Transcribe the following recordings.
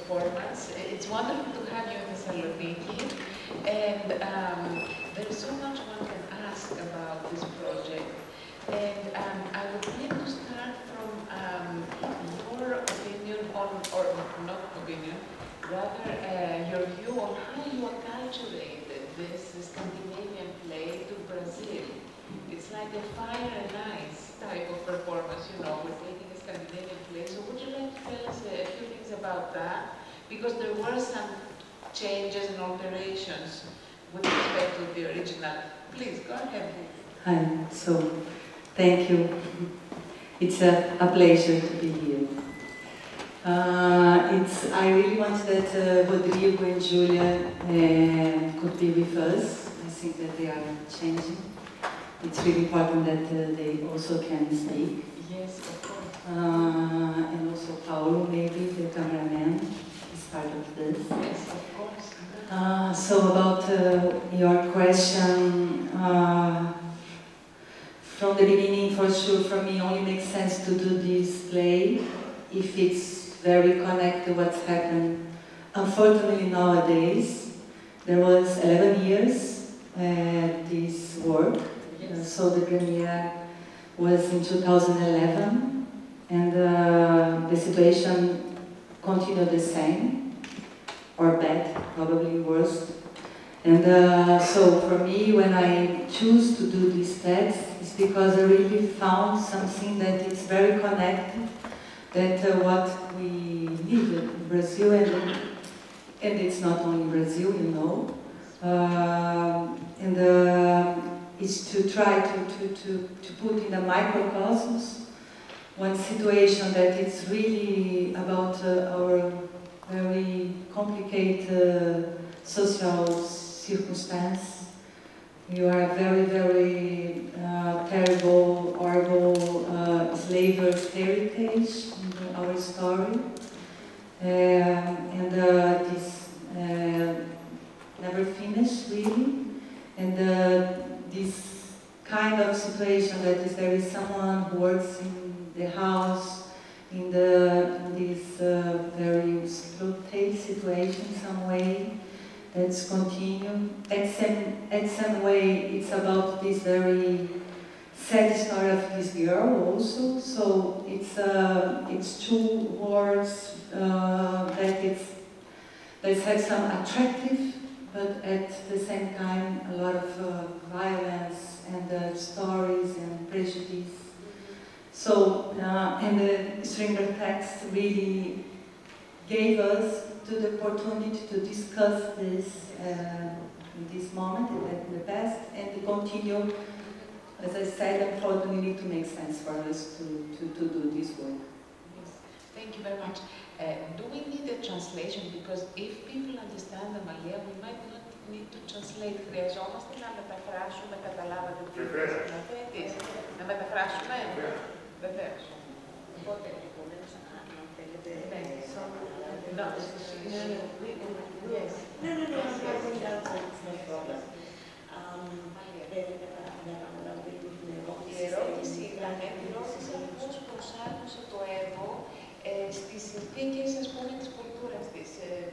performance. It's wonderful to have you in Thessaloniki, and there is so much one can ask about this project. And I would like to start from your opinion on, or not opinion, rather your view on how you acculturated this Scandinavian play to Brazil. It's like a fire and ice type of performance, you know, we're taking a Scandinavian play. So would you like to tell us a few things about that? Because there were some changes and alterations with respect to the original. Please, go ahead. Hi, so thank you. It's a pleasure to be here. I really want that Rodrigo and Julia could be with us. I think that they are changing. It's really important that they also can speak. Yes, of course. And also Paulo, maybe, the cameraman, is part of this. Yes, of course. So about your question, from the beginning, for sure, for me, only makes sense to do this play if it's very connected to what's happened. Unfortunately, nowadays, there was 11 years this work. So the premiere was in 2011, and the situation continued the same, or bad, probably worse. And so for me, when I choose to do this text, it's because I really found something that is very connected, that what we need in Brazil, and it's not only Brazil, you know, is to try to put in a microcosmos one situation that is really about our very complicated social circumstance. You are a very, very terrible, horrible slavery heritage in our story. And this never finished, really. And this kind of situation that is there is someone who works in the house, in this very exploitative situation, some way that's continued. At some way, it's about this very sad story of this girl also. So it's two words that have some attractive, but at the same time, a lot of violence and stories and prejudice. So, and the Stringer text really gave us the opportunity to discuss this in this moment, in the past, and to continue. As I said, unfortunately, need to make sense for us to do this work. Yes. Thank you very much. Do we need a translation? Because if people understand the Malia, we might not need to translate. Χρειαζόμαστε να μεταφράσουμε, καταλάβατε τι είναι. Να μεταφράσουμε. Βεβαίως. Οπότε, Η ερώτηση ήταν πώς προσάρμοσε το έργο στις συνθήκες, ας πούμε, της κουλτούρας της.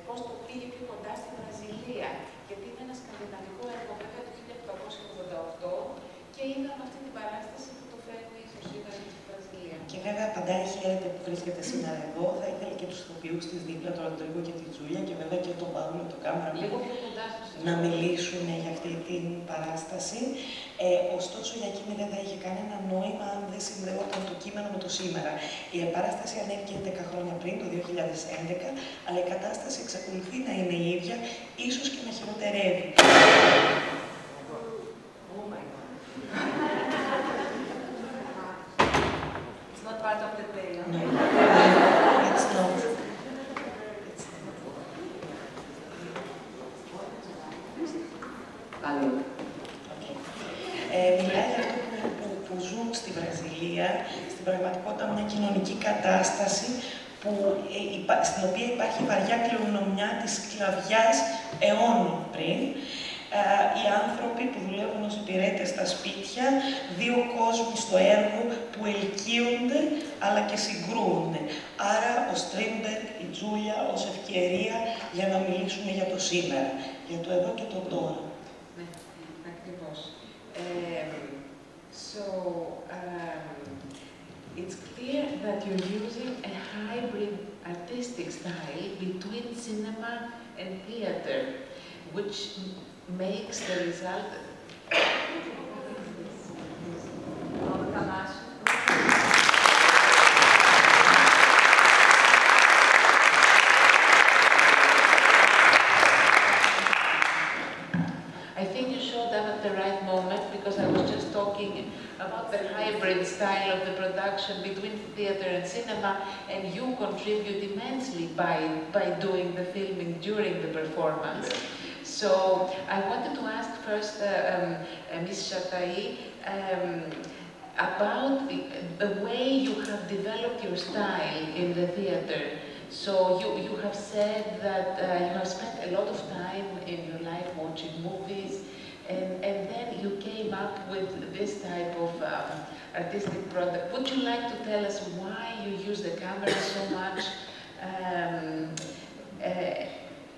Πώς το πήγε πιο κοντά στη Βραζιλία. Γιατί είναι ένα σκανδιναβικό έργο, βέβαια, του 1888 και είδαμε αυτή την παράσταση που το φέρνει ίσως σήμερα στη Βραζιλία. Και βέβαια, παντάει χαίρεται που βρίσκεται σήμερα εδώ. Θα ήθελα και τους ηθοποιούς της δίπλα, τον Rodrigo και τη Τζούλια, και βέβαια και τον Paulo, τον κάμερα, να μιλήσουν για αυτή την παράσταση. Ωστόσο, για εκείνη δεν θα είχε κανένα νόημα αν δεν συνδεόταν το κείμενο με το σήμερα. Η παράσταση ανέβηκε 10 χρόνια πριν, το 2011, αλλά η κατάσταση εξακολουθεί να είναι η ίδια, ίσως και να χειροτερεύει. It's not part of the play, no? It's not. Μιλάει για αυτό που ζουν στη Βραζιλία, στην πραγματικότητα μια κοινωνική κατάσταση στην οποία υπάρχει βαριά κληρονομιά της σκλαβιάς αιώνων πριν. οι άνθρωποι που δουλεύουν ως υπηρέτες στα σπίτια, δύο κόσμοι στο έργο που ελκύονται αλλά και συγκρούονται. Άρα ο Στρίνμπεργκ, η Τζούλια ως ευκαιρία για να μιλήσουμε για το σήμερα, για το εδώ και το τώρα. Ναι, ακριβώς. It's clear that you're using a hybrid artistic style between cinema and theater, which makes the result Camacho. I think you showed up at the right moment, because I was just talking about the hybrid style of the production between theater and cinema, and you contribute immensely by doing the filming during the performance. So I wanted to ask first Ms. Jatahy about the way you have developed your style in the theater. So you have said that you have spent a lot of time in your life watching movies, and then you came up with this type of artistic product. Would you like to tell us why you use the camera so much?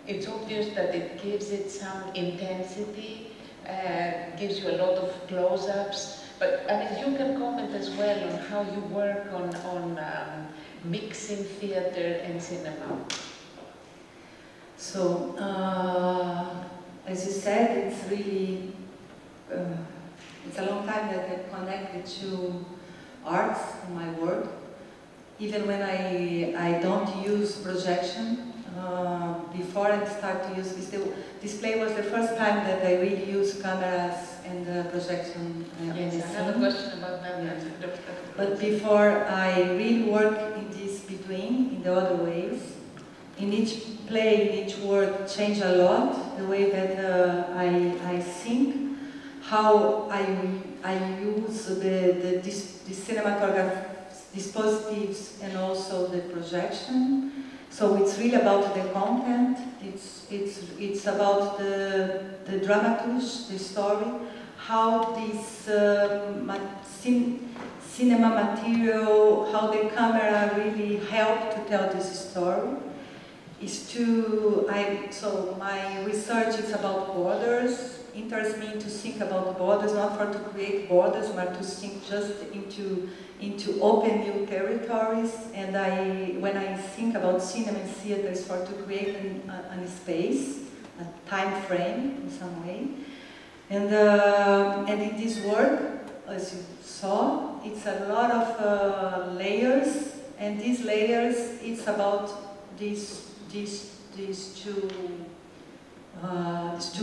It's obvious that it gives it some intensity, gives you a lot of close-ups, but I mean, you can comment as well on how you work on mixing theater and cinema. So, as you said, it's really, it's a long time that I connected to arts in my work. Even when I don't use projection, before I start to use display was the first time that I really used cameras and projection. Yes, I have a question about that. Yeah. But before I really work in this between, in the other ways, in each play, in each work, change a lot, the way that I think, how I use the cinematograph dispositives and also the projection. So it's really about the content, it's about the dramaturge, the story, how this cinema material, how the camera really helped to tell this story. So my research is about borders, interests me to think about borders, not for to create borders, but to think just into open new territories. And when I think about cinema and theater, it's for to create a space, a time frame in some way. And in this work, as you saw, it's a lot of layers, and these layers, it's about these two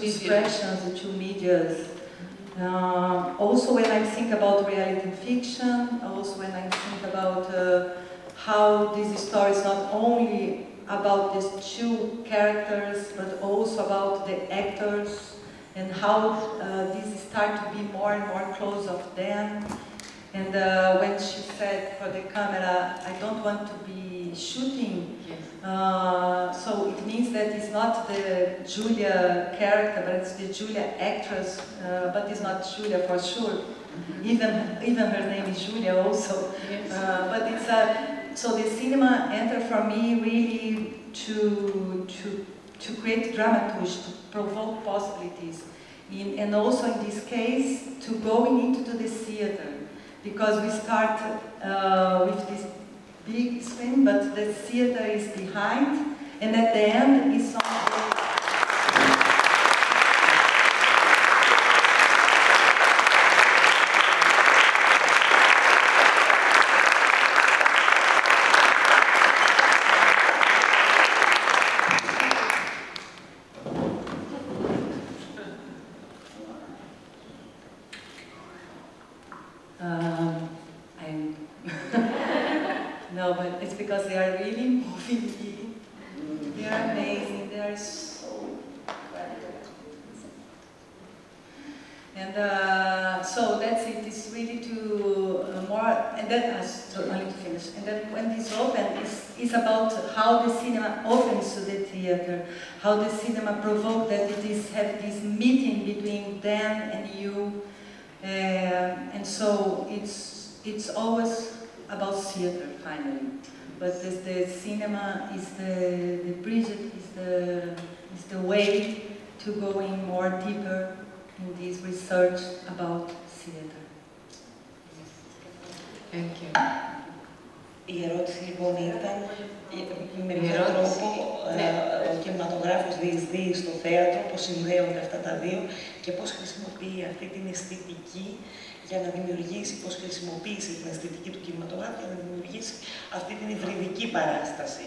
expressions, the two medias. Also when I think about reality and fiction, also when I think about how this story is not only about these two characters, but also about the actors, and how this start to be more and more close of them. And when she said for the camera, I don't want to be shooting, so it means that it's not the Julia character, but it's the Julia actress, but it's not Julia for sure. Even her name is Julia also. Yes. But it's so the cinema entered for me really to create dramaturgy, to provoke possibilities, and also in this case to going into the theater, because we start with this big screen, but the theater is behind, and at the end is something. No, but it's because they are really moving me. They are amazing. They are so incredible. And so that's it. It's really to more, and then only to finish. And then when this opened, is about how the cinema opens to the theater, how the cinema provoked that it is have this meeting between them and you, and so it's always about theater finally. But the cinema is the bridge, is the way to go in more deeper in this research about theater. Thank you. Η ερώτηση λοιπόν ήταν με ποιο τρόπο ο κινηματογράφος διεισδύει στο θέατρο, πώς συνδέονται αυτά τα δύο και πώς χρησιμοποιεί αυτή την αισθητική για να δημιουργήσει, πώς χρησιμοποίησε την αισθητική του κινηματογράφου για να δημιουργήσει αυτή την υβριδική παράσταση.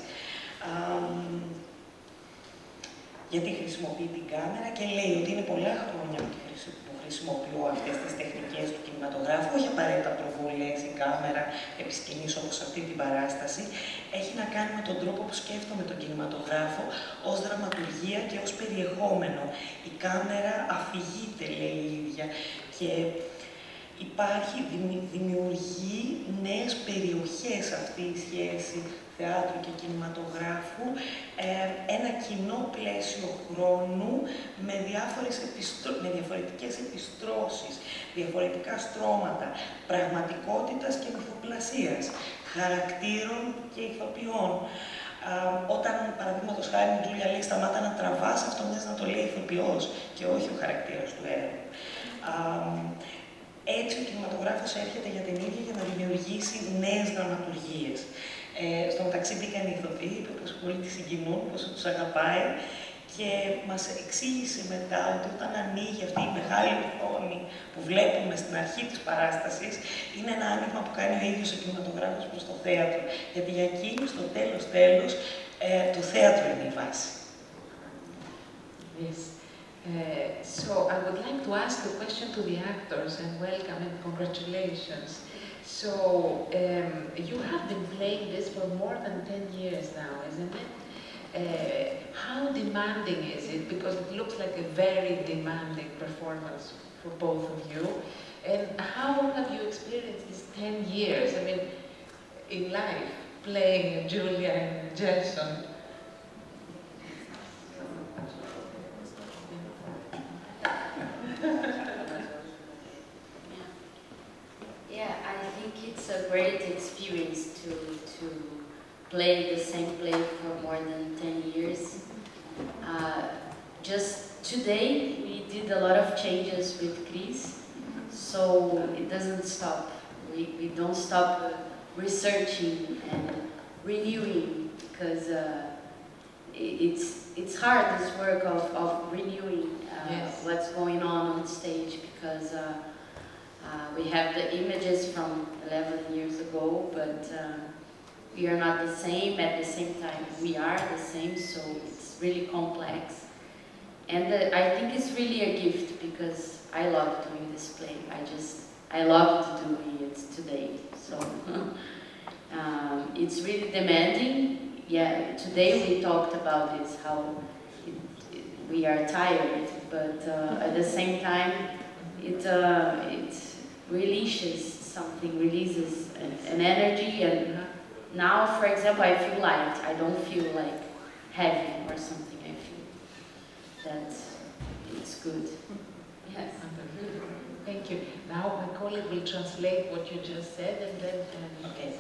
Γιατί χρησιμοποιεί την κάμερα και λέει ότι είναι πολλά χρόνια που χρησιμοποιώ αυτές τις τεχνικές του κινηματογράφου, όχι απαραίτητα προβολές ή κάμερα επισκηνής όπως αυτή την παράσταση, έχει να κάνει με τον τρόπο που σκέφτομαι τον κινηματογράφο ως δραματουργία και ως περιεχόμενο. Η κάμερα αφηγείται, λέει η ίδια, και δημιουργεί νέες περιοχές αυτή η σχέση θεάτρου και κινηματογράφου, ένα κοινό πλαίσιο χρόνου με διαφορετικές επιστρώσεις, διαφορετικά στρώματα πραγματικότητας και μυθοπλασίας, χαρακτήρων και ηθοποιών. Όταν, παραδείγματος χάρη, η Τζούλια λέει «σταμάτα να τραβάς», αυτό μοιάζει να το λέει ηθοποιός και όχι ο χαρακτήρας του έργου. Έτσι ο κινηματογράφος έρχεται για την ίδια για να δημιουργήσει νέες δραματουργίες. Στο μεταξύ μπήκαν οι ηθοποιοί, είπε πως πολύ τις συγκινούν, πόσο τους αγαπάει και μας εξήγησε μετά ότι όταν ανοίγει αυτή η μεγάλη οθόνη που βλέπουμε στην αρχή της παράστασης, είναι ένα άνοιγμα που κάνει ο ίδιος ο κινηματογράφος προς το θέατρο. Γιατί για εκείνη, στο τέλος, το θέατρο είναι η βάση. Yes. So I would like to ask a question to the actors and welcome and congratulations. So you have been playing this for more than 10 years now, isn't it? How demanding is it? Because it looks like a very demanding performance for both of you. And how have you experienced these 10 years? I mean, in life, playing Julia and Jason. Yeah, I think it's a great experience to play the same play for more than 10 years. Just today, we did a lot of changes with Chris, so it doesn't stop. We don't stop researching and renewing, because it's hard, this work of renewing yes. what's going on stage, because we have the images from 11 years ago, but we are not the same. At the same time, we are the same, so it's really complex. And I think it's really a gift, because I love doing this play. I loved doing it today. So it's really demanding. Yeah, today we talked about this, how we are tired, but at the same time, it releases an energy, and now, for example, I feel light. I don't feel like heavy or something. I feel that it's good. Yes. Thank you. Now my colleague will translate what you just said, and then okay.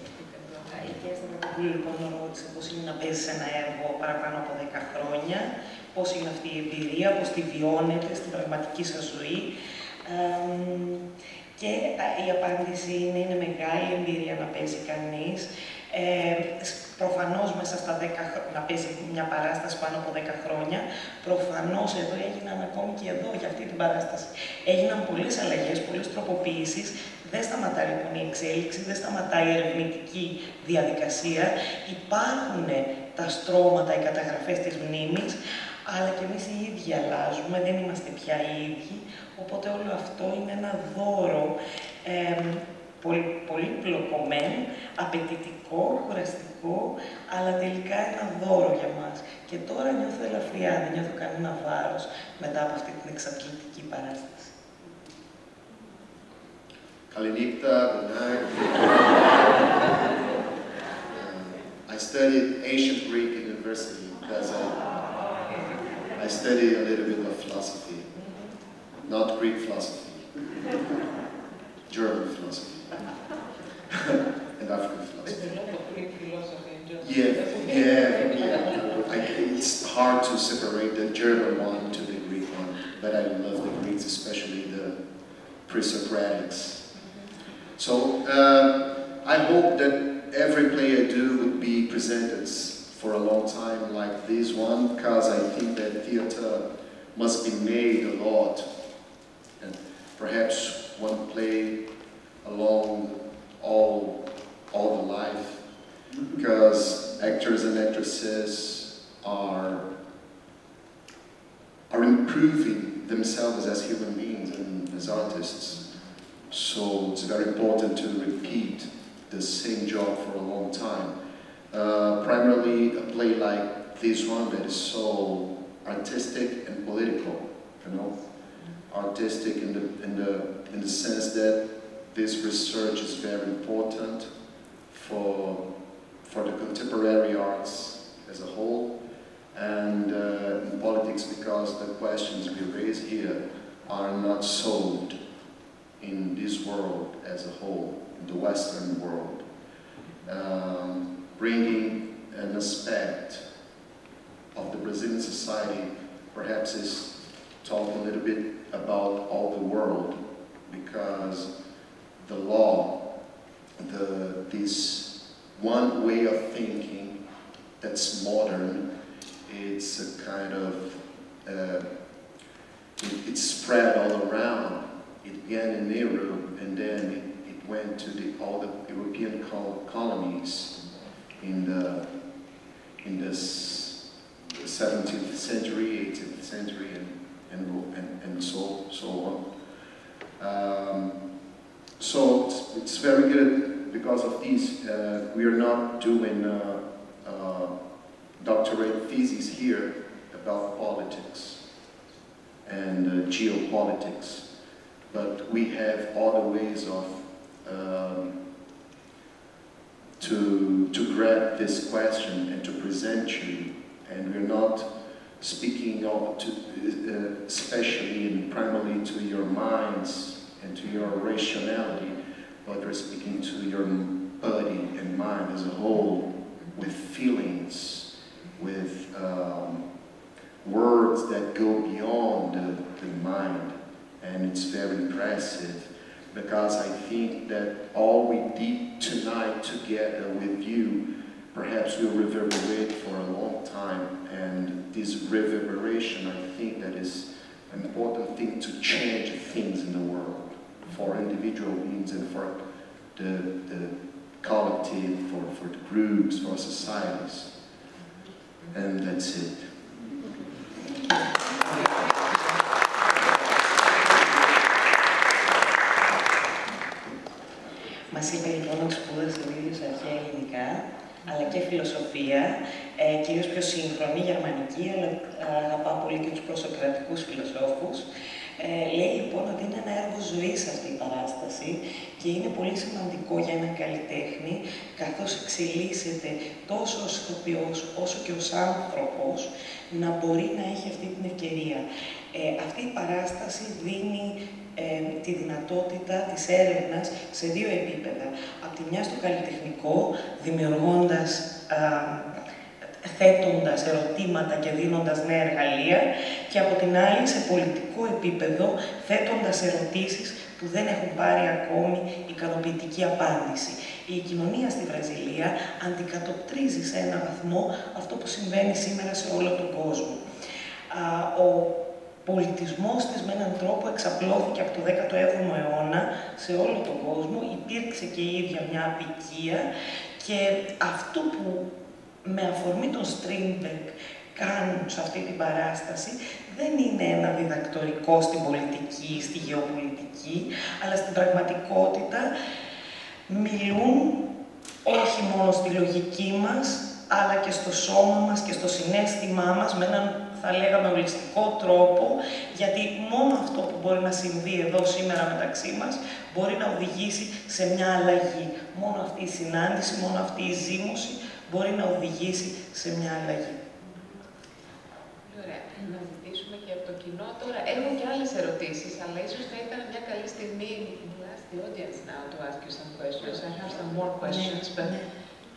Η κυρία Σταυρακοπούλου λοιπόν ρώτησε πώς είναι να παίζεις ένα έργο παραπάνω από 10 χρόνια, πώς είναι αυτή η εμπειρία, πώς τη βιώνετε στην πραγματική σας ζωή. Και η απάντηση είναι μεγάλη εμπειρία να παίζει κανείς. Προφανώς μέσα στα 10 να παίζει μια παράσταση πάνω από 10 χρόνια, προφανώς εδώ έγιναν ακόμη και εδώ για αυτή την παράσταση. Έγιναν πολλές αλλαγές, πολλές τροποποιήσεις. Δεν σταματάει λοιπόν η εξέλιξη, δεν σταματάει η ερευνητική διαδικασία. Υπάρχουν τα στρώματα, οι καταγραφές της μνήμης, αλλά και εμείς οι ίδιοι αλλάζουμε, δεν είμαστε πια οι ίδιοι. Οπότε όλο αυτό είναι ένα δώρο πολύ πλοκωμένο, απαιτητικό, κουραστικό, αλλά τελικά ένα δώρο για μας. Και τώρα νιώθω ελαφριά, δεν νιώθω κανένα βάρος μετά από αυτή την εξαντλητική παράσταση. Kalinipta, Vernart. I studied ancient Greek in university because I studied a little bit of philosophy. Not Greek philosophy, German philosophy, and African philosophy. There's a lot of Greek philosophy in German. It's hard to separate the German one to the Greek one, but I love the Greeks, especially the pre-Socratics. So I hope that every play I do would be presented for a long time like this one, because I think that theater must be made a lot. And perhaps one play along all the life, because actors and actresses are improving themselves as human beings and as artists. So it's very important to repeat the same job for a long time. Primarily a play like this one that is so artistic and political, you know, artistic in the sense that this research is very important for the contemporary arts as a whole, and in politics because the questions we raise here are not solved in this world as a whole, in the Western world. Bringing an aspect of the Brazilian society perhaps is talk a little bit about all the world, because the law, this one way of thinking that's modern, it's a kind of, it's spread all around. It began in Europe, and then it went to all the European colonies in the 17th century, 18th century, and so on. So it's very good because of this. We are not doing doctorate thesis here about politics and geopolitics, but we have other ways of to grab this question and to present you, and we're not speaking especially and primarily to your minds and to your rationality, but we're speaking to your body and mind as a whole, with feelings, with words that go beyond the mind, and it's very impressive, because I think that all we did tonight together with you perhaps will reverberate for a long time, and this reverberation, I think that is an important thing to change things in the world, for individual beings and for the collective, for the groups, for societies. And that's it. Μας είπε λοιπόν ότι σπούδασε ο ίδιος αρχαία ελληνικά, αλλά και φιλοσοφία, κυρίως πιο σύγχρονη, γερμανική, αλλά αγαπά πολύ και τους προσοκρατικούς φιλοσόφους. Λέει λοιπόν ότι είναι ένα έργο ζωής αυτή η παράσταση και είναι πολύ σημαντικό για έναν καλλιτέχνη, καθώς εξελίσσεται τόσο ως ηθοποιός όσο και ως άνθρωπος, να μπορεί να έχει αυτή την ευκαιρία. Αυτή η παράσταση δίνει τη δυνατότητα της έρευνας σε δύο επίπεδα. Από τη μια στο καλλιτεχνικό, δημιουργώντας, θέτοντας ερωτήματα και δίνοντας νέα εργαλεία, και από την άλλη σε πολιτικό επίπεδο, θέτοντας ερωτήσεις που δεν έχουν πάρει ακόμη ικανοποιητική απάντηση. Η κοινωνία στη Βραζιλία αντικατοπτρίζει σε έναν βαθμό αυτό που συμβαίνει σήμερα σε όλο τον κόσμο. Ο πολιτισμός της με έναν τρόπο εξαπλώθηκε από το 17ο αιώνα σε όλο τον κόσμο, υπήρξε και η ίδια μια απικία, και αυτό που με αφορμή τον Strindberg κάνουν σε αυτή την παράσταση δεν είναι ένα διδακτορικό στην πολιτική, στη γεωπολιτική, αλλά στην πραγματικότητα μιλούν όχι μόνο στη λογική μας, αλλά και στο σώμα μας και στο συναίσθημά μας με έναν, θα λέγαμε, ολιστικό τρόπο, γιατί μόνο αυτό που μπορεί να συμβεί εδώ σήμερα μεταξύ μας μπορεί να οδηγήσει σε μια αλλαγή. Μόνο αυτή η συνάντηση, μόνο αυτή η ζήμωση μπορεί να οδηγήσει σε μια αλλαγή. Ωραία. Να ζητήσουμε και από το κοινό τώρα. Έχω και άλλες ερωτήσεις, αλλά ίσως θα ήταν μια καλή στιγμή. We'll ask the audience now to ask you some questions. I have some more questions, but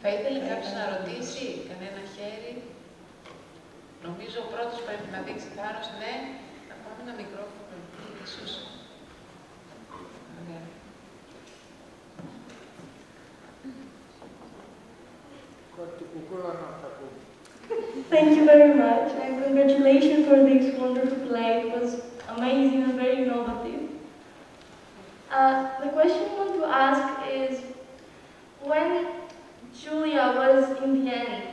θα ήθελε κάποιος να ρωτήσει, κανένα χέρι? Νομίζω ο πρώτος πρέπει να δείξει θάρρος. Ναι, να πάμε ένα μικρόφωνο, ίσως. Ωραία. Thank you very much, and congratulations for this wonderful play. It was amazing and very innovative. The question I want to ask is, when Julia was in the end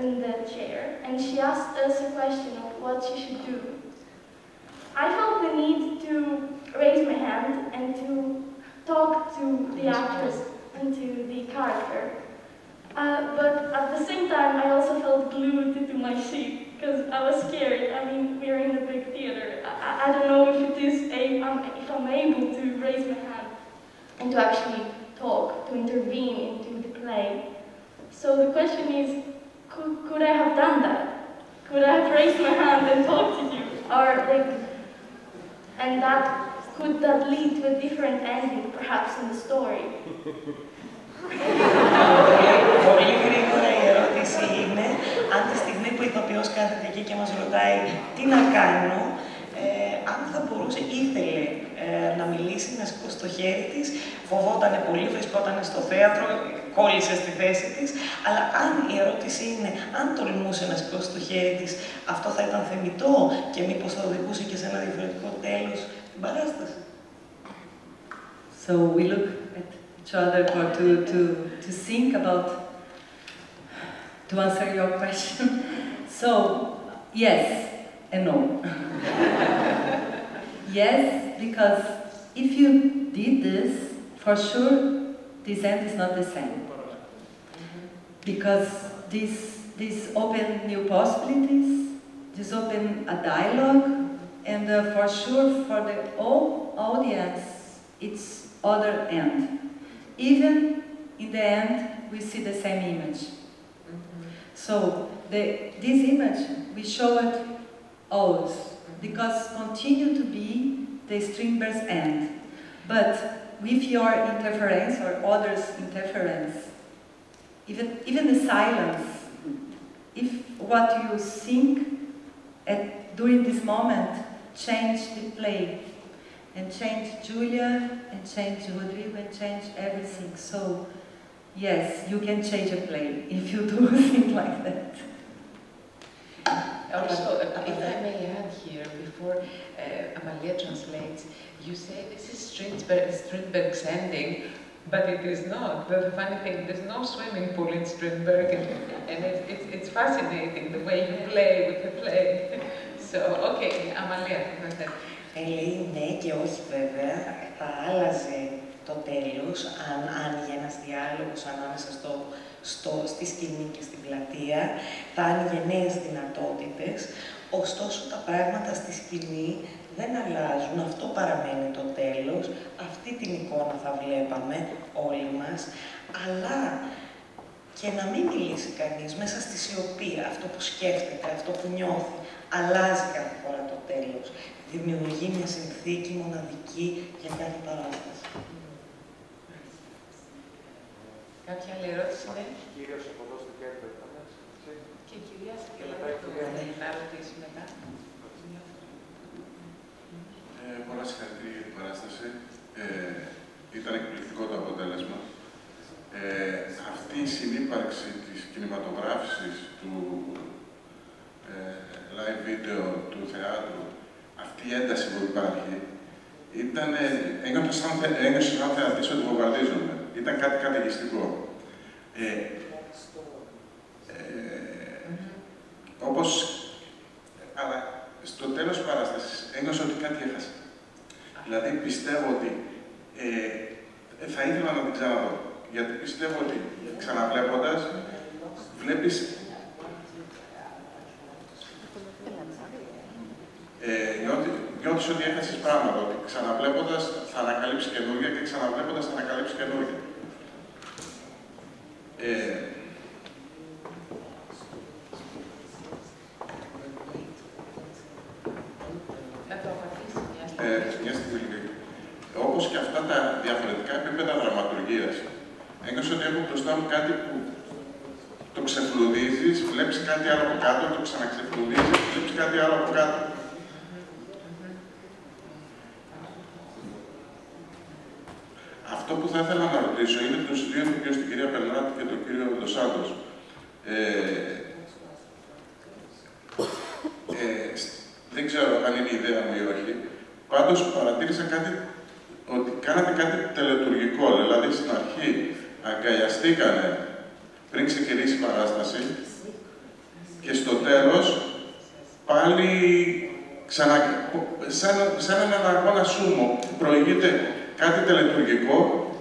in the chair, and she asked us a question of what she should do, I felt the need to raise my hand and to talk to the actress and to the character. But at the same time, I also felt glued to my seat because I was scared. I mean, we're in a big theater. I don't know if if I'm able to raise my hand and to actually talk, to intervene into the play. So the question is, could I have done that? Could I have raised my hand and talked to you? Or could that lead to a different ending, perhaps, in the story? Πολύ γρήγορα η ερώτηση είναι, αν τη στιγμή που η ηθοποιός κάθεται εκεί και μας ρωτάει τι να κάνω, αν θα μπορούσε, ήθελε να μιλήσει, να σηκώσει το χέρι της, φοβότανε πολύ, βρισκόταν στο θέατρο, κόλλησε στη θέση της, αλλά αν η ερώτηση είναι, αν τολμούσε να σηκώσει το χέρι της, αυτό θα ήταν θεμιτό και μήπως θα οδηγούσε και σε ένα διαφορετικό τέλος την παράσταση. So we look at each other to think about, to answer your question. So, yes and no. Yes, because if you did this, for sure, this end is not the same. Because this open new possibilities, this open a dialogue, and for sure, for the whole audience, it's other end. Even in the end, we see the same image. So this image, we show it always, because continue to be the Strindberg's end. But with your interference or others' interference, even the silence, if what you think during this moment change the play, and change Julia, and change Rodrigo, and change everything. So, yes, you can change a play if you do things like that. Also, if I may add here, before Amalia translates, you say this is Strindberg's ending, but it is not. But the funny thing, there's no swimming pool in Strindberg, and it's fascinating the way you play with the play. So, okay, Amalia, go ahead. Λέει ναι και όχι βέβαια, θα άλλαζε το τέλος αν άνοιγε ένας διάλογος ανάμεσα στη σκηνή και στην πλατεία, θα άνοιγε νέες δυνατότητες, ωστόσο τα πράγματα στη σκηνή δεν αλλάζουν, αυτό παραμένει το τέλος, αυτή την εικόνα θα βλέπαμε όλοι μας, αλλά και να μην μιλήσει κανείς μέσα στη σιωπή, αυτό που σκέφτεται, αυτό που νιώθει, αλλάζει κάθε φορά το τέλος. Δημιουργεί μια συνθήκη μοναδική για κάθε παράσταση. Κάποια άλλη ερώτηση, ναι. Κυρίως από εδώ στο κέντρο ήταν. Και η κυρία να ρωτήσει μετά. Πολλά συγχαρητήρια για την παράσταση. Ήταν εκπληκτικό το αποτέλεσμα. Αυτή η συνύπαρξη της κινηματογράφησης, του live video, του θεάτρου, αυτή η ένταση που υπάρχει, ένιωσα σαν θεατής ότι βομβαρδίζομαι. Ήταν κάτι καταιγιστικό. Όπως, αλλά στο τέλος της παράστασης ένιωσα ότι κάτι έχασα. Δηλαδή πιστεύω ότι θα ήθελα να την ξαναδώ. Γιατί πιστεύω ότι ξαναβλέποντας, βλέπεις ότι έχασες πράγματα, ότι ξαναβλέποντας θα ανακαλύψεις καινούργια και ξαναβλέποντας θα ανακαλύψεις καινούργια. Μια στιγμή λίγη. Όπως και αυτά τα διαφορετικά επίπεδα δραματουργίας, ένιωσα ότι έχω μπροστά μου κάτι που το ξεφλουδίζεις, βλέπεις κάτι άλλο από κάτω, το ξαναξεφλουδίζεις, βλέπεις κάτι άλλο από κάτω. Αυτό που θα ήθελα να ρωτήσω είναι τους δύο ηθοποιούς, την κυρία Βernart και τον κύριο Santos. Δεν ξέρω αν είναι η ιδέα μου ή όχι. Πάντως παρατήρησα κάτι, ότι κάνατε κάτι τελετουργικό, δηλαδή στην αρχή αγκαλιαστήκανε πριν ξεκινήσει η παράσταση και στο τέλος πάλι σαν έναν αγώνα σούμο προηγείται κάτι τελετουργικό,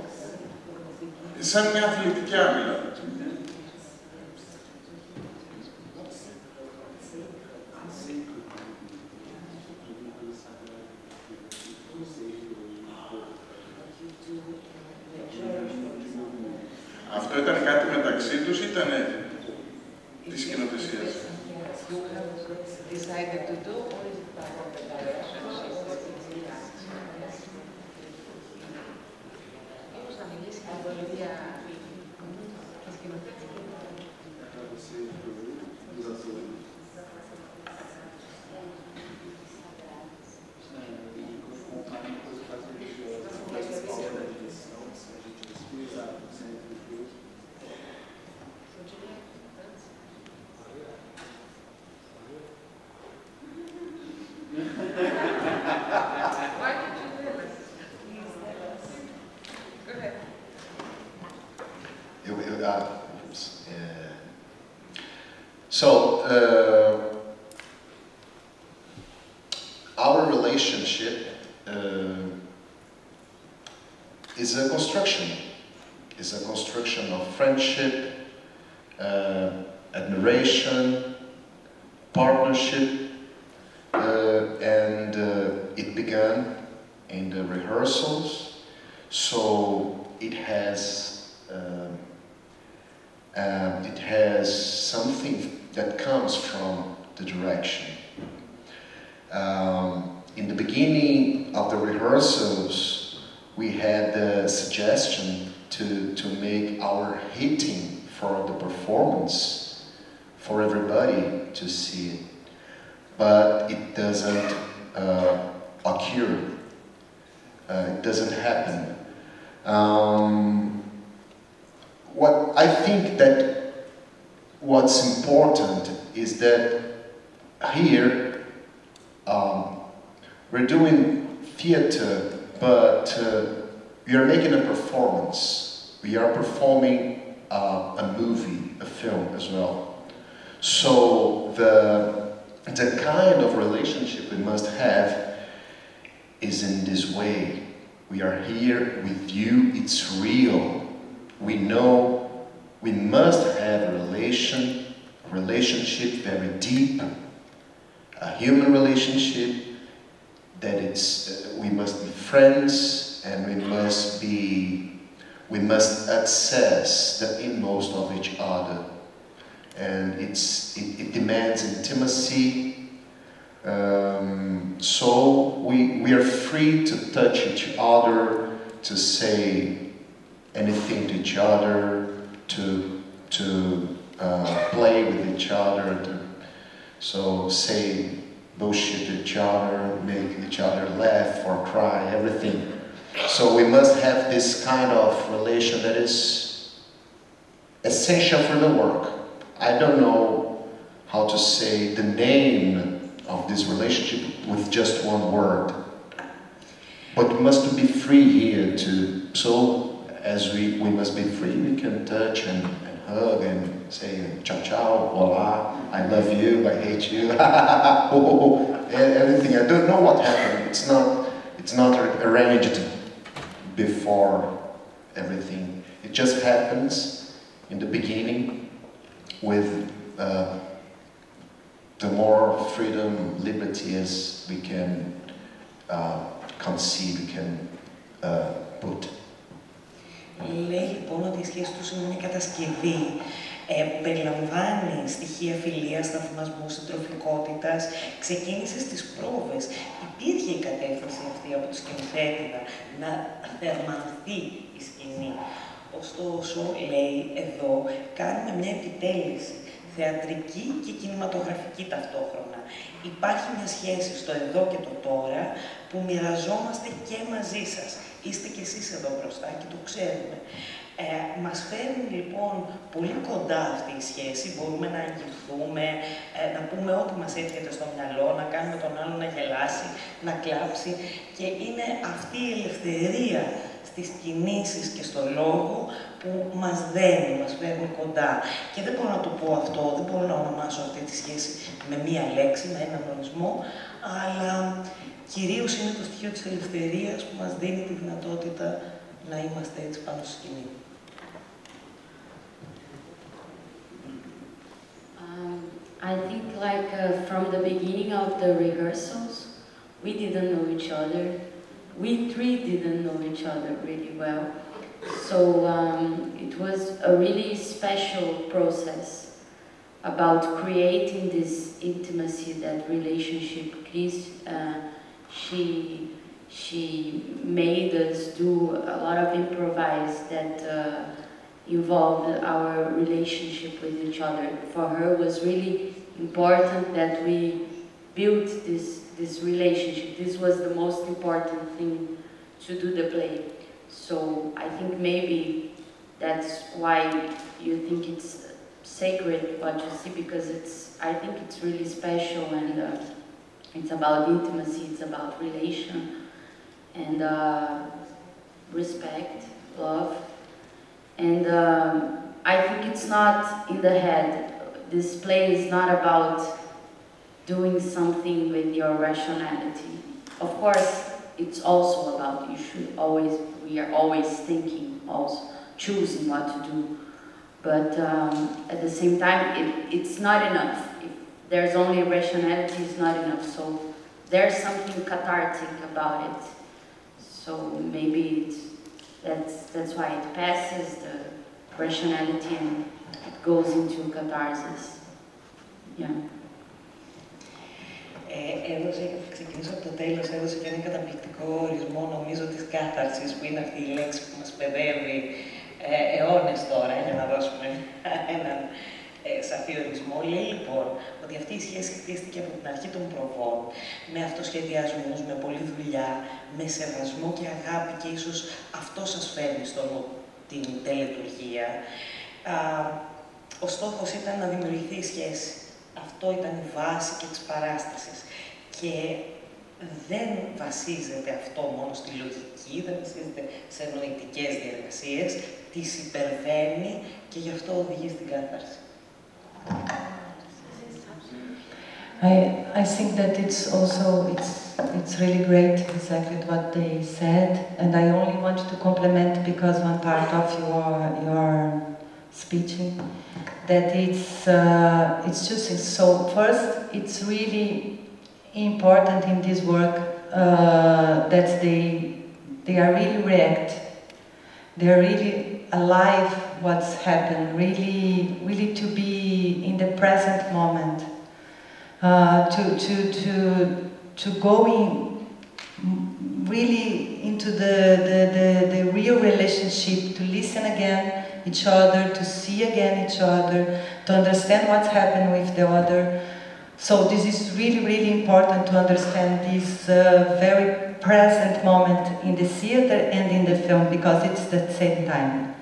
σαν μια αθλητική άμυλα. Αυτό ήταν κάτι μεταξύ τους, ήταν της σκηνοθεσίας. Our relationship is a construction. It's a construction of friendship, admiration, partnership, and it began in the rehearsals, so it has something that comes from the direction. In the beginning of the rehearsals, we had the suggestion to make our hitting for the performance, for everybody to see it, but it doesn't occur. It doesn't happen. What I think that what's important is that here we're doing theater, but we are making a performance. We are performing a movie, a film as well. So the kind of relationship we must have is in this way. We are here with you, it's real. We know we must have a relationship very deep, a human relationship, that we must be friends, and we must access the inmost of each other. And it demands intimacy, so we are free to touch each other, to say anything to each other, to play with each other, so say bullshit each other, make each other laugh or cry, everything. So we must have this kind of relation that is essential for the work. I don't know how to say the name of this relationship with just one word, but we must be free here too. So as we must be free, we can touch and hug and say ciao ciao, hola, I love you, I hate you, everything. I don't know what happened. It's not arranged before everything. It just happens in the beginning with the more freedom, liberty as we can conceive, can put. Λέει λοιπόν ότι η σχέση τους είναι μια κατασκευή που περιλαμβάνει στοιχεία φιλίας, θαυμασμού, συντροφικότητας. Ξεκίνησε στις πρόβες. Υπήρχε η κατεύθυνση αυτή από τη σκηνοθέτηδα να θερμανθεί η σκηνή. Ωστόσο, λέει εδώ, κάνουμε μια επιτέλεση θεατρική και κινηματογραφική ταυτόχρονα. Υπάρχει μια σχέση στο εδώ και το τώρα που μοιραζόμαστε και μαζί σας. Είστε κι εσείς εδώ μπροστά και το ξέρουμε. Μας φέρνει λοιπόν πολύ κοντά αυτή η σχέση, μπορούμε να αγγιχθούμε, να πούμε ό,τι μας έρχεται στο μυαλό, να κάνουμε τον άλλο να γελάσει, να κλάψει και είναι αυτή η ελευθερία στις κινήσεις και στο λόγο που μας δένει, μας φέρνει κοντά. Και δεν μπορώ να το πω αυτό, δεν μπορώ να ονομάσω αυτή τη σχέση με μία λέξη, με έναν ορισμό, αλλά κυρίως είναι το στοιχείο της ελευθερίας που μας δίνει τη δυνατότητα να είμαστε έτσι πάνω στη σκηνή. I think like from the beginning of the rehearsals, we didn't know each other. We three didn't know each other really well. So it was a really special process about creating this intimacy, that relationship. Chris, she made us do a lot of improvise that involved our relationship with each other. For her, it was really important that we built this relationship. This was the most important thing to do the play. So I think maybe that's why you think it's sacred what you see, because I think it's really special, and it's about intimacy, it's about relation, and respect, love. And I think it's not in the head. This play is not about doing something with your rationality. Of course, it's also about, we are always thinking, also choosing what to do. But at the same time, it's not enough. If there's only rationality, it's not enough. So there's something cathartic about it. So maybe that's why it passes the rationality and it goes into catharsis. Yeah. Έδωσε, θα ξεκινήσω από το τέλος, έδωσε και ένα καταπληκτικό ορισμό, νομίζω, της κάθαρσης, που είναι αυτή η λέξη που μας παιδεύει αιώνες τώρα, για να δώσουμε έναν σαφή ορισμό. Λέει λοιπόν ότι αυτή η σχέση χτίστηκε από την αρχή των προβών, με αυτοσχεδιασμούς, με πολλή δουλειά, με σεβασμό και αγάπη, και ίσως αυτό σας φέρνει την τελετουργία. Ο στόχος ήταν να δημιουργηθεί η σχέση. Αυτό ήταν η βάση και της παράστασης. Και δεν βασίζεται αυτό μόνο στη λογική, δεν βασίζεται σε νοητικές διαδικασίες, τις υπερβαίνει και γι' αυτό οδηγεί στην κάθαρση. I think that it's really great, exactly what they said, and I only want to complement, because one part of your speeching, that it's just so. First, it's really important in this work that they are really react. They are really alive. What's happened? Really to be in the present moment. To go in really into the real relationship, to listen again each other, to see again each other, to understand what's happened with the other. So this is really important to understand this very present moment in the theater and in the film, because it's the same time.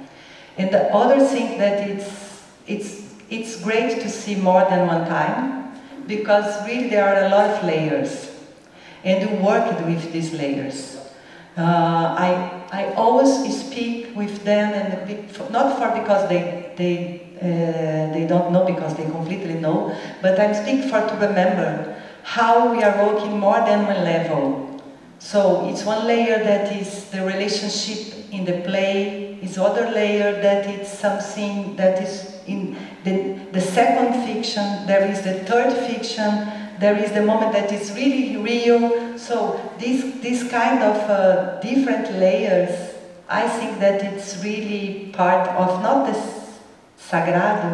And the other thing that it's great to see more than one time, because really there are a lot of layers, and we worked with these layers. I always speak with them, and not because they don't know, because they completely know, but I speak to remember how we are working more than one level. So it's one layer that is the relationship in the play, is other layer that it's something that is in the second fiction, there is the third fiction, there is the moment that is really real, So this kind of different layers, I think that it's really part of not the sagrado,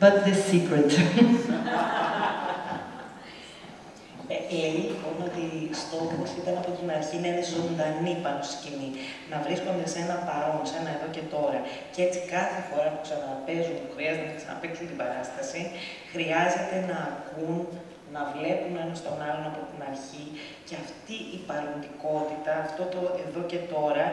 but the secret. Λέει λοιπόν ότι στόχος ήταν από την αρχή να είναι ζωντανή πάνω στη σκηνή, να βρίσκονται σε ένα παρόν, σε ένα εδώ και τώρα. Και έτσι κάθε φορά που ξαναπέζουν, που χρειάζεται να ξαναπαίξουν την παράσταση, χρειάζεται να ακούν, να βλέπουν ένας τον άλλον από την αρχή. Και αυτή η παροντικότητα, αυτό το εδώ και τώρα,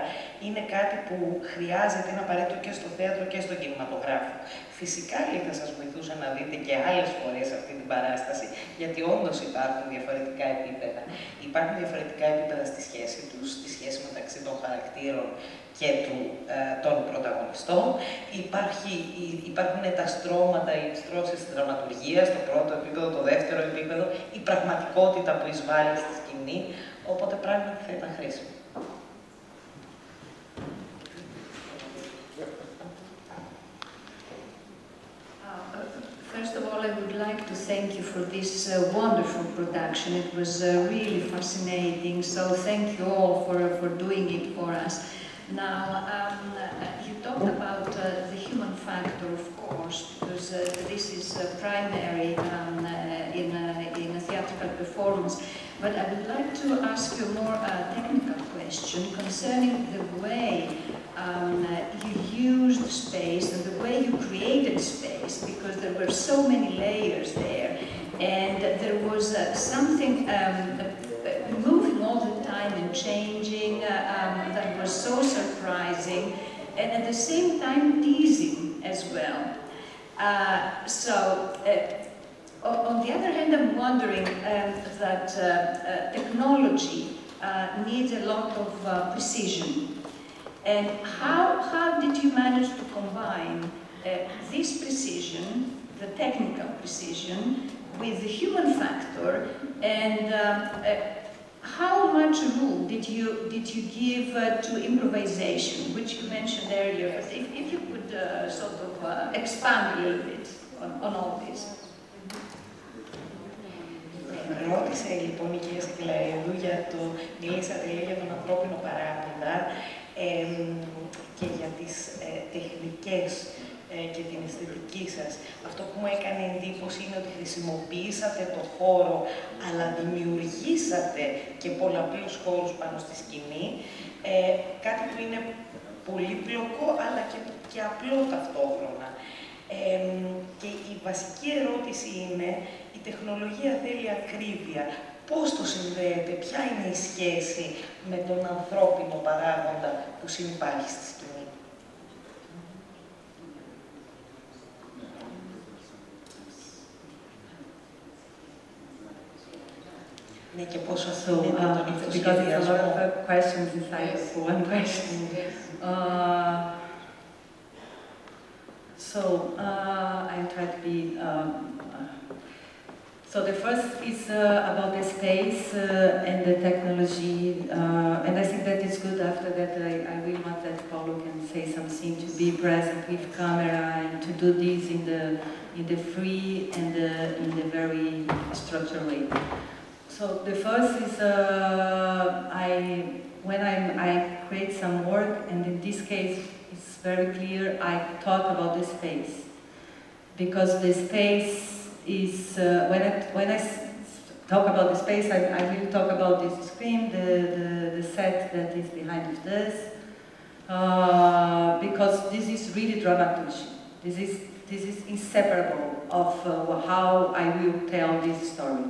είναι κάτι που χρειάζεται, είναι απαραίτητο και στο θέατρο και στον κινηματογράφο. Φυσικά λέει θα σας βοηθούσε να δείτε και άλλες φορές αυτή την παράσταση, γιατί όντως υπάρχουν διαφορετικά επίπεδα. Υπάρχουν διαφορετικά επίπεδα στη σχέση τους, στη σχέση μεταξύ των χαρακτήρων και των πρωταγωνιστών. Υπάρχουν τα στρώματα, οι στρώσεις της δραματουργίας, το πρώτο επίπεδο, το δεύτερο επίπεδο, η πραγματικότητα που εισβάλλει στη σκηνή, οπότε πράγματι θα ήταν χρήσιμο. First of all, I would like to thank you for this wonderful production. It was really fascinating, so thank you all for doing it for us. Now, you talked about the human factor, of course, because this is primary in a theatrical performance. But I would like to ask you a more technical question concerning the way you used space and the way you created space, because there were so many layers there, and there was something moving all the time and changing that was so surprising, and at the same time teasing as well. On the other hand, I'm wondering that technology needs a lot of precision. And how did you manage to combine this precision, the technical precision, with the human factor, and how much room did you give to improvisation, which you mentioned earlier? If you could sort of expand a little bit on all this. Ρώτησε λοιπόν η κυρία Σακελαρίδου μίλησατε για τον ανθρώπινο παράγοντα και για τις τεχνικές και την αισθητική σας. Αυτό που μου έκανε εντύπωση είναι ότι χρησιμοποιήσατε το χώρο, αλλά δημιουργήσατε και πολλαπλούς χώρους πάνω στη σκηνή, κάτι που είναι πολύπλοκο, αλλά και απλό ταυτόχρονα. Και η βασική ερώτηση είναι, η τεχνολογία θέλει ακρίβεια. Πώς το συνδέεται, ποια είναι η σχέση με τον ανθρώπινο παράγοντα που συνυπάρχει στη σκηνή. Ναι, και πόσο αφήνεται τον Because ηθοσχεδιασμό. it's a lot of questions inside one question. I'll try to be. So the first is about the space and the technology, and I think that it's good after that I will want that Paulo can say something, to be present with camera and to do this in the free and in the very structured way. So the first is when I create some work, and in this case it's very clear, I talk about the space, because the space is, when I talk about the space, I will talk about this screen, the set that is behind this, because this is really dramaturgy. This is inseparable of how I will tell this story.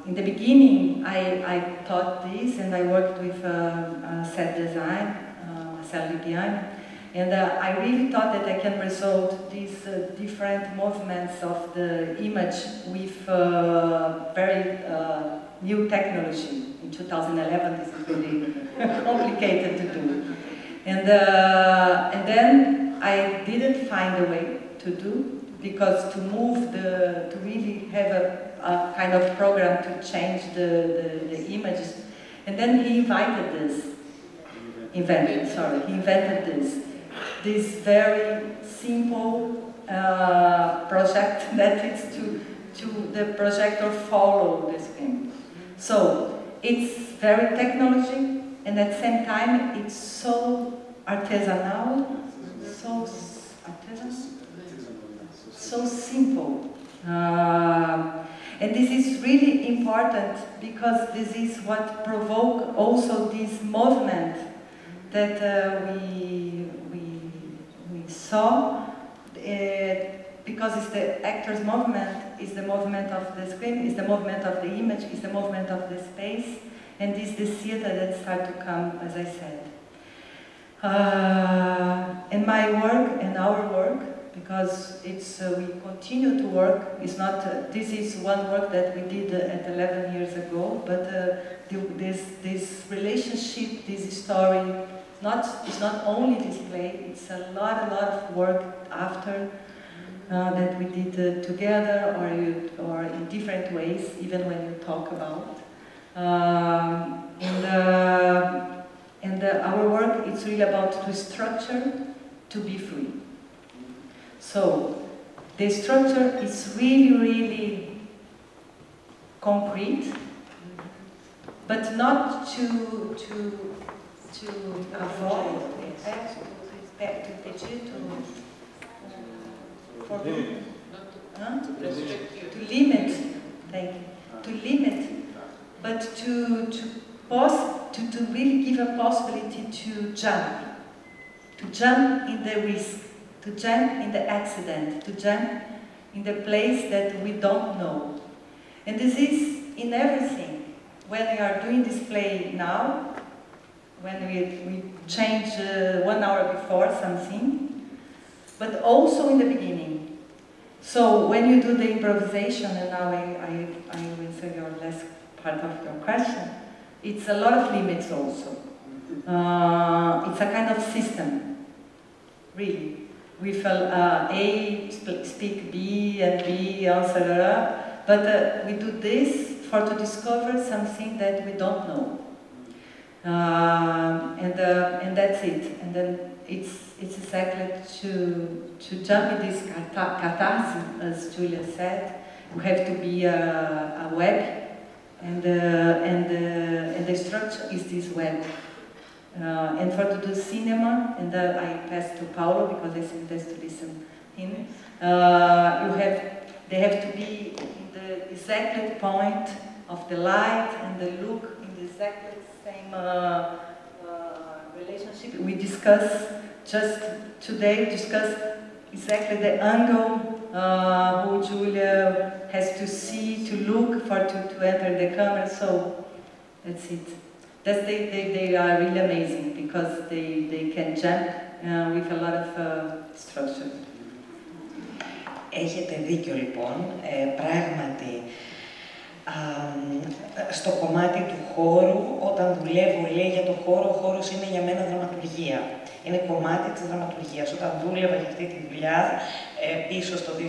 In the beginning, I taught this, and I worked with set design, and I really thought that I can resolve these different movements of the image with very new technology. In 2011, this is really complicated to do. And then I didn't find a way to do, because to move to really have a kind of program to change the images. And then he invented this very simple project that is to the projector follow the screen. So it's very technology, and at the same time it's so artisanal, so simple. And this is really important because this is what provoked also this movement that we saw. Because it's the actor's movement, it's the movement of the screen, it's the movement of the image, it's the movement of the space, and it's the theater that starts to come, as I said. And my work and our work, because it's we continue to work. It's not. This is one work that we did at 11 years ago, but this relationship, this story, it's not only this play. It's a lot of work after that we did together or in different ways, even when you talk about. And our work, it's really about the structure to be free. So the structure is really concrete, but not to avoid, to limit, thank you, to limit, but to really give a possibility to jump in the risk, to jump in the accident, to jump in the place that we don't know. And this is in everything. When we are doing this play now, when we change 1 hour before something, but also in the beginning. So when you do the improvisation, and now I will answer your last part of your question, it's a lot of limits also. It's a kind of system, really. We feel A speak B and B answer A, but we do this to discover something that we don't know. And that's it. And then it's exactly to jump in this catharsis, as Julia said. We have to be a web, and the structure is this web. And for to do cinema, and I pass to Paulo because I think that's to listen him. They have to be in the exact point of the light and the look in the exactly same relationship. We just today discuss exactly the angle who Julia has to see, to look to enter the camera. So that's it. They are really amazing because they can jump with a lot of structure. Έχετε δίκιο λοιπόν, πράγματι στο κομμάτι του χώρου, όταν δουλεύω λέει για το χώρο, ο χώρος είναι για μένα δραματουργία. Είναι κομμάτι της δραματουργίας. Όταν δούλευα για αυτή τη δουλειά, πίσω στο 2011,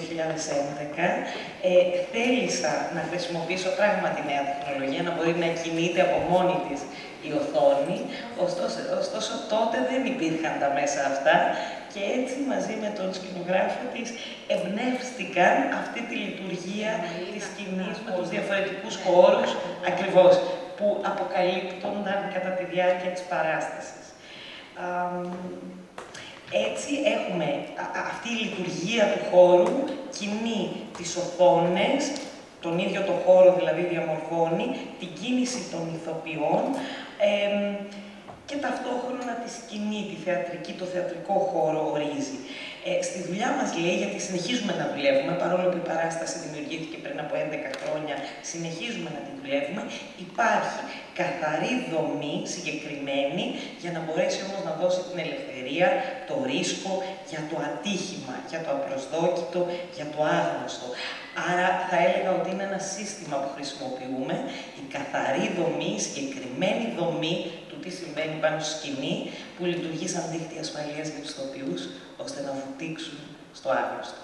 θέλησα να χρησιμοποιήσω πράγματι νέα τεχνολογία, να μπορεί να κινείται από μόνη της η οθόνη, ωστόσο τότε δεν υπήρχαν τα μέσα αυτά και έτσι μαζί με τον σκηνογράφο της εμπνεύστηκαν αυτή τη λειτουργία της σκηνής με τους διαφορετικούς χώρους ακριβώς που αποκαλύπτονταν κατά τη διάρκεια της παράστασης. Έτσι έχουμε αυτή η λειτουργία του χώρου, κινεί τις οθόνες, τον ίδιο το χώρο δηλαδή διαμορφώνει, την κίνηση των ηθοποιών και ταυτόχρονα τη σκηνή, τη θεατρική, το θεατρικό χώρο ορίζει. Στη δουλειά μας λέει, γιατί συνεχίζουμε να δουλεύουμε, παρόλο που η παράσταση δημιουργήθηκε πριν από 11 χρόνια, συνεχίζουμε να τη δουλεύουμε, υπάρχει καθαρή δομή, συγκεκριμένη, για να μπορέσει όμως να δώσει την ελευθερία, το ρίσκο, για το ατύχημα, για το απροσδόκητο, για το άγνωστο. Άρα θα έλεγα ότι είναι ένα σύστημα που χρησιμοποιούμε, η καθαρή δομή, η συγκεκριμένη δομή του τι συμβαίνει πάνω στη σκηνή, που λειτουργεί σαν δίχτυ ασφαλείας για τους ηθοποιούς, ώστε να βουτήξουν στο άγνωστο.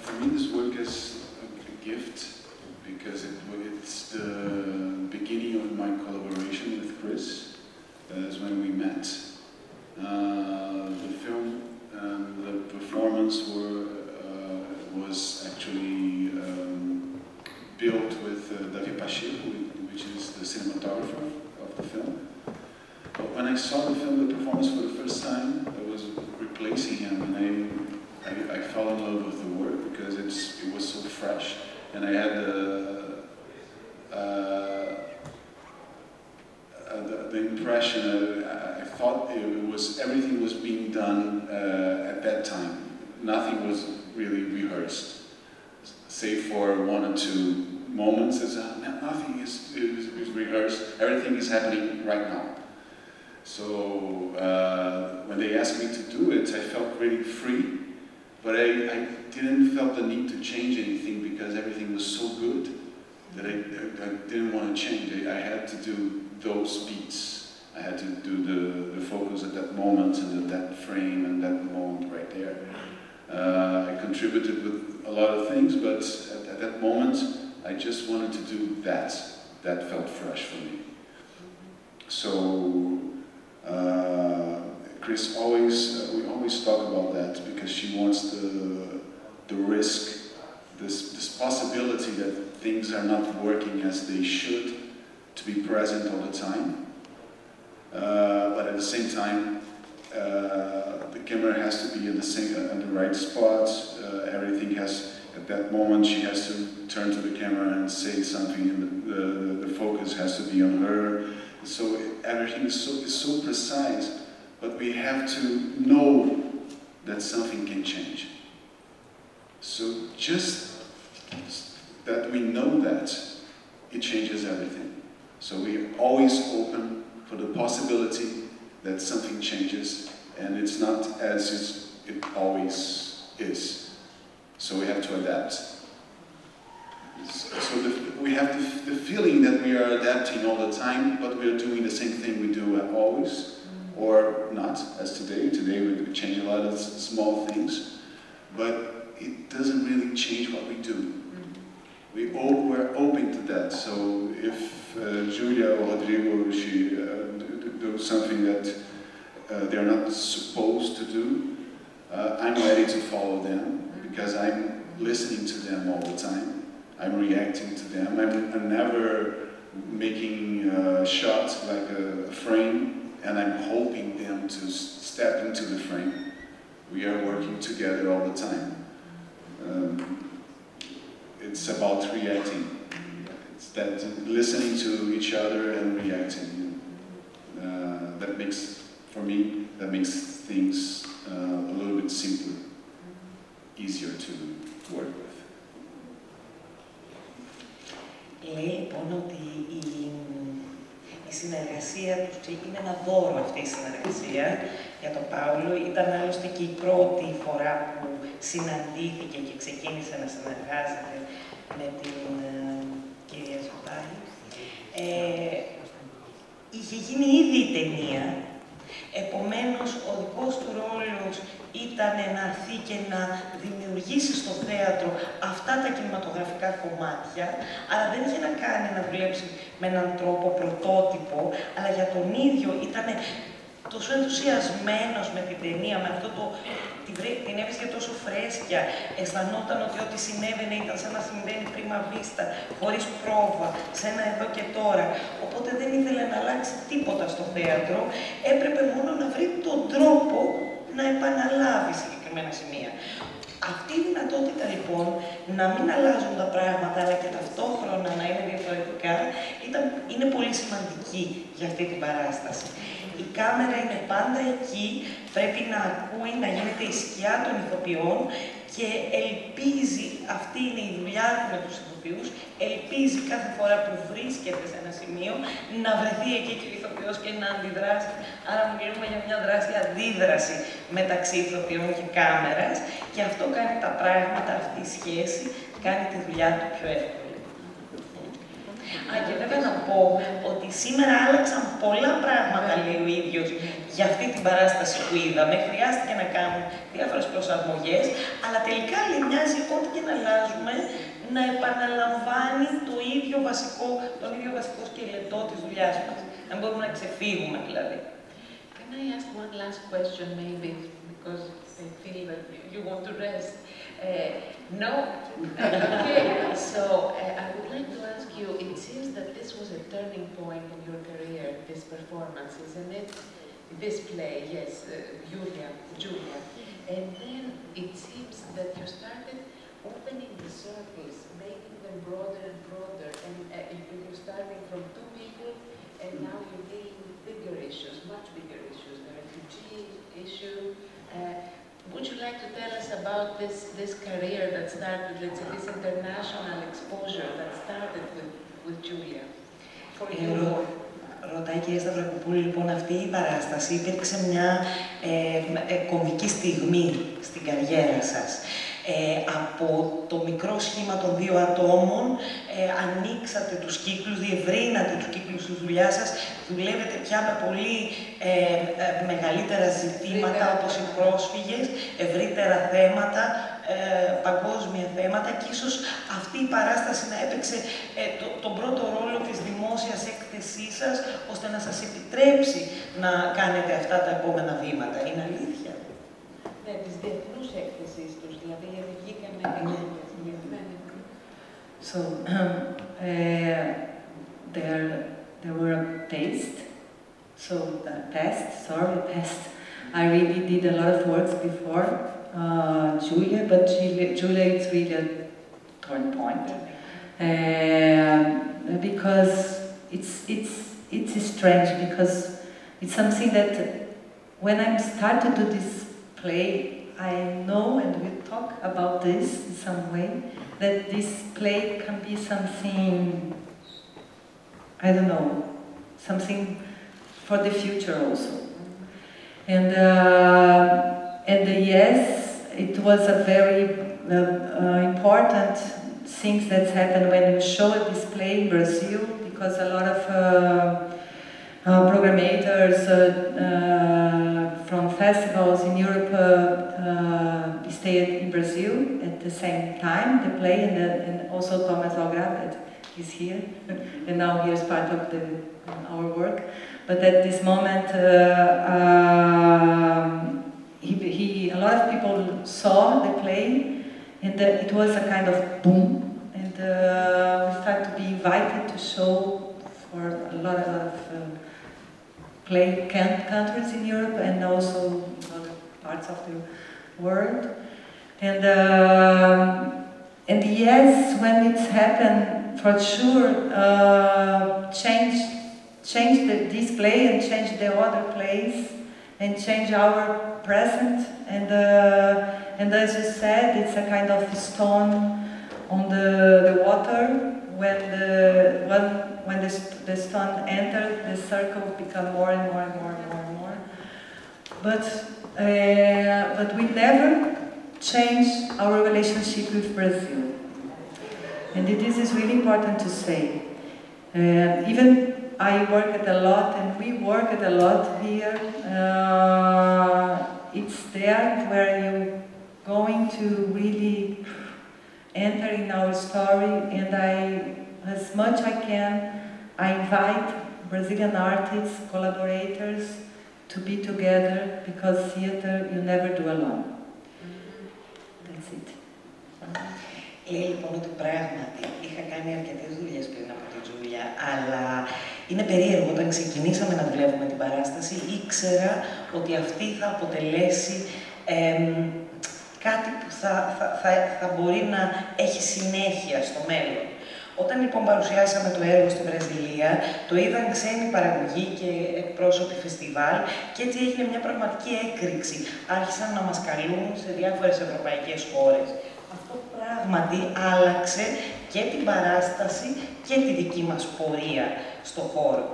For me this work is a gift because it's the beginning of my collaboration with Chris. David Pacheco, which is the cinematographer of the film. But when I saw the film, the performance for the first time, I was replacing him, and I fell in love with the work because it was so fresh, and I had the impression, I thought everything was being done at that time. Nothing was really rehearsed, save for one or two moments. Nothing is rehearsed. Everything is happening right now. So when they asked me to do it, I felt really free, but I didn't feel the need to change anything because everything was so good that I didn't want to change. I had to do those beats. I had to do the focus at that moment and at that frame and that moment right there. I contributed with a lot of things, but at that moment, I just wanted to do that. That felt fresh for me. So Chris we always talk about that because she wants the risk, this possibility that things are not working as they should, to be present all the time. But at the same time, the camera has to be in the right spot. Everything has, at that moment, she has to turn to the camera and say something, and the focus has to be on her. So everything is so precise, but we have to know that something can change. So just that we know that, it changes everything. So we're always open for the possibility that something changes, and it's not as it always is. So we have to adapt. So we have the feeling that we are adapting all the time, but we are doing the same thing we do always, or not, as today. Today we change a lot of small things, but it doesn't really change what we do. We're open to that. So if Julia or Rodrigo do something that they're not supposed to do, I'm ready to follow them because I'm listening to them all the time. I'm reacting to them. I'm never making a shot like a frame, and I'm hoping them to step into the frame. We are working together all the time. It's about reacting. It's that listening to each other and reacting. That makes, for me, that makes things a little bit simpler, easier to work with. Λέει λοιπόν ότι η συνεργασία τους, και είναι ένα δώρο αυτή η συνεργασία για τον Πάολο, ήταν άλλωστε και η πρώτη φορά που συναντήθηκε και ξεκίνησε να συνεργάζεται με την κυρία Jatahy. Είχε γίνει ήδη η ταινία, επομένως ο δικός του ρόλος ήταν να έρθει και να δημιουργήσει στο θέατρο αυτά τα κινηματογραφικά κομμάτια, αλλά δεν είχε να κάνει να δουλέψει με έναν τρόπο πρωτότυπο, αλλά για τον ίδιο ήταν τόσο ενθουσιασμένος με την ταινία, με αυτό την έβρισκε τόσο φρέσκια, αισθανόταν ότι ό,τι συνέβαινε ήταν σαν να συμβαίνει πρίμα βίστα, χωρίς πρόβα, σε ένα εδώ και τώρα. Οπότε δεν ήθελε να αλλάξει τίποτα στο θέατρο, έπρεπε μόνο να βρει τον τρόπο να επαναλάβει συγκεκριμένα σημεία. Αυτή η δυνατότητα λοιπόν να μην αλλάζουν τα πράγματα αλλά και ταυτόχρονα να είναι διαφορετικά είναι πολύ σημαντική για αυτή την παράσταση. Η κάμερα είναι πάντα εκεί, πρέπει να ακούει, να γίνεται η σκιά των ηθοποιών και ελπίζει, αυτή είναι η δουλειά του με τους ηθοποιούς, ελπίζει κάθε φορά που βρίσκεται σε ένα σημείο να βρεθεί εκεί και ο ηθοποιός και να αντιδράσει. Άρα μιλούμε για μια δράση αντίδραση μεταξύ ηθοποιών και κάμερας και αυτό κάνει τα πράγματα, αυτή η σχέση κάνει τη δουλειά του πιο εύκολη. Και βέβαια να πω ότι σήμερα άλλαξαν πολλά πράγματα, λέει ο ίδιος, για αυτή την παράσταση που είδαμε. Χρειάστηκε να κάνουν διάφορες προσαρμογές, αλλά τελικά λέει, μοιάζει ό,τι και να αλλάζουμε να επαναλαμβάνει τον ίδιο βασικό σκελετό της δουλειάς μας. Να μπορούμε να ξεφύγουμε δηλαδή. Can I ask one last question maybe, because I feel that you want to rest. No? Okay, so I would like to ask you, it seems that this was a turning point in your career, this performance, isn't it? This play, yes, Julia. And then it seems that you started opening the circles, making them broader and broader, and you're starting from 2 people, and now you're dealing with bigger issues, much bigger issues, the refugee issue. Would you like to tell us about this career that started, let's say, this international exposure that started with Julia? For you. Ρωτάει η κυρία Σταυρακοπούλου, λοιπόν, αυτή η παράσταση υπήρξε μια κομβική στιγμή στην καριέρα σας. Από το μικρό σχήμα των 2 ατόμων ανοίξατε τους κύκλους, διευρύνατε τους κύκλους της δουλειάς σας, δουλεύετε πια με πολύ μεγαλύτερα ζητήματα όπως οι πρόσφυγες, ευρύτερα θέματα, παγκόσμια θέματα και ίσως αυτή η παράσταση να έπαιξε τον πρώτο ρόλο της δημόσιας έκθεσής σας ώστε να σας επιτρέψει να κάνετε αυτά τα επόμενα βήματα. Είναι αλήθεια? Ναι, της διεθνούς έκθεσης τους, δηλαδή γιατί βγήκαμε συγκεκριμένοι. So, there were a test. So, test. I really did a lot of works before Julia, but Julia is really a turn point. Because it's strange, because it's something that when I started to do this play, I know, and we'll talk about this in some way, that this play can be something, I don't know, something for the future also. And yes, it was a very important thing that happened when we showed this play in Brazil, because a lot of programmators from festivals in Europe stayed in Brazil at the same time, the play, and also Thomas Algrave is here, and now he is part of our work. But at this moment, a lot of people saw the play, and it was a kind of boom, and we started to be invited to show for a lot of play countries in Europe and also in other parts of the world. And yes, when it's happened, for sure, change this play and change the other plays and change our present. And as you said, it's a kind of stone on the water. When the stone enters, the circle becomes more and more and more and more and more. But we never change our relationship with Brazil. And this is really important to say. Even I worked a lot, and we worked a lot here. It's there where you're going to really enter in our story, and as much I can, I invite Brazilian artists, collaborators to be together, because theater you never do alone. That's it. Λέει λοιπόν ότι πράγματι είχα κάνει αρκετές δουλειές πριν από τη Τζούλια, αλλά είναι περίεργο, όταν ξεκινήσαμε να δουλεύουμε την παράσταση, ήξερα ότι αυτή θα αποτελέσει κάτι που θα μπορεί να έχει συνέχεια στο μέλλον. Όταν λοιπόν παρουσιάσαμε το έργο στη Βραζιλία, το είδαν ξένοι παραγωγοί και εκπρόσωποι φεστιβάλ και έτσι έγινε μια πραγματική έκρηξη. Άρχισαν να μας καλούν σε διάφορες ευρωπαϊκές χώρες. Αυτό πράγματι άλλαξε και την παράσταση και τη δική μας πορεία στο χώρο.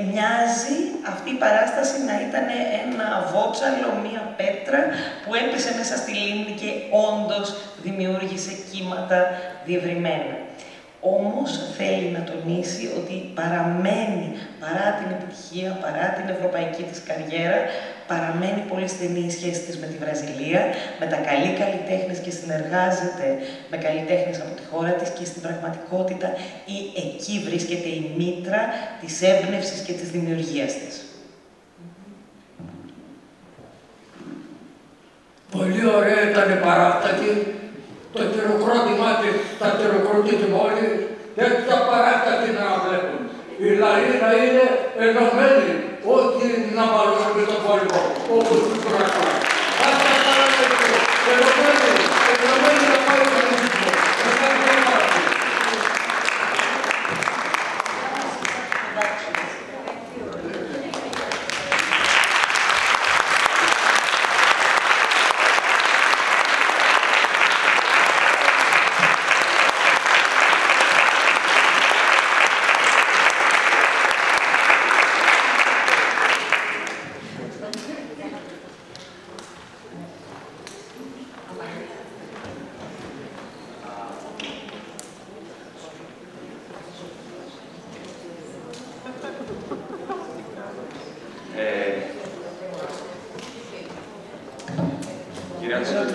Μοιάζει αυτή η παράσταση να ήταν ένα βότσαλο, μία πέτρα που έπεσε μέσα στη λίμνη και όντως δημιούργησε κύματα διευρυμένα. Όμως θέλει να τονίσει ότι παραμένει, παρά την επιτυχία, παρά την ευρωπαϊκή της καριέρα, παραμένει πολύ στενή η σχέση της με τη Βραζιλία, με τα καλή καλλιτέχνες και συνεργάζεται με καλλιτέχνες από τη χώρα της και στην πραγματικότητα εκεί βρίσκεται η μήτρα της έμπνευσης και της δημιουργίας της. ωραία ήταν η παράσταση. Το χειροκρότημά της, τα χειροκροτήσαμε όλοι και τα παράσταση να βλέπουν. Η λαή να είναι ενωμένη, όχι να μαλώνουν με τον πόλεμο, όπως τους κρατούν. Αυτά τα λέτε, ενωμένη να πάει το μουσικό. Ευχαριστώ πάρα πολύ.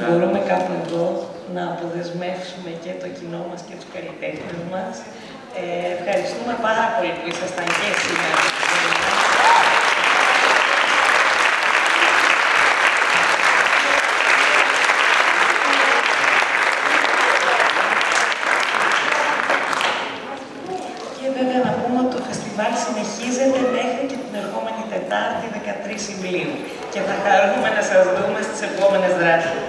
Μπορούμε κάπου εδώ να αποδεσμεύσουμε και το κοινό μας και τους καλλιτέχνες μας. Ευχαριστούμε πάρα πολύ που ήσασταν και σήμερα. Και βέβαια να πούμε ότι το φεστιβάλ συνεχίζεται μέχρι και την ερχόμενη Τετάρτη, 13 Ιουλίου. Και θα χαρούμε να σας δούμε στις επόμενες δράσεις.